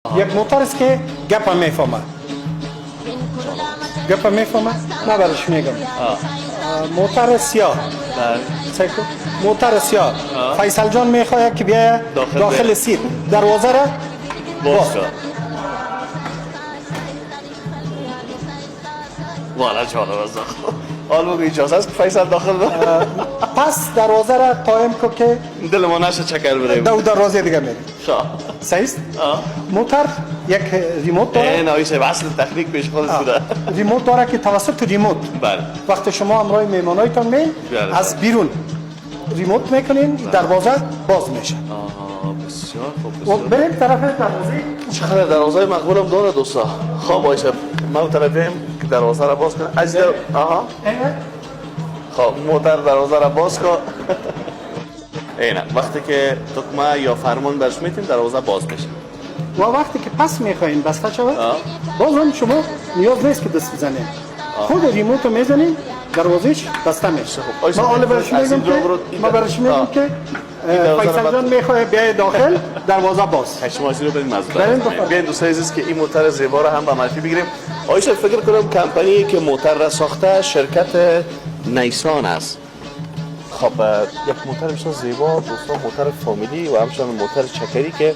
یک موتر است که گپ میفهمه. گپ میفهمه؟ من برش میگم. موتر سیاه. سیکو موتر سیاه. فیصل جان میخواد که بیاید داخل سیر. دروازه را باز. والا چهار روزه. حال بگو اجازه است که فیصل داخل بره. پس دروازه را قایم کو که دل ما نشه چکر بریم. دو دروازه دیگه میره. شاه. صحیح است؟ موتر یک ریموت داره. این آیشه اصل تکنیک پیش خودت بوده. ریموت داره که توسط ریموت. بله. وقتی شما همراه مهمانایتان میین از بیرون ریموت میکنین دروازه باز میشه. بسیار خوب. بریم طرف دروازه. چقدر دروازه مقبولم داره دوستا. خب آیشه ما طرفیم که دروازه را باز کنه. از آها. خب موتر دروازه را باز کن. اینه وقتی که تکمه یا فرمان برش میتیم دروازه باز میشه. و وقتی که پس میخواین بسته شود باز هم شما نیاز نیست که دست بزنید. خود ریموت رو میزنید دروازهش بسته میشه. ما حالا برش میگم که فیصل جان میخواد بیاید داخل دروازه باز. هشماسی رو بدیم مزبط. بیاین دوستان عزیز که این موتر زیبا رو هم با معرفی بگیریم. آیشه فکر کنم کمپانی که موتر را ساخته شرکت نیسان است. خب یک موتر بسیار زیبا دوستان موتر فامیلی و همچنان موتر چکری که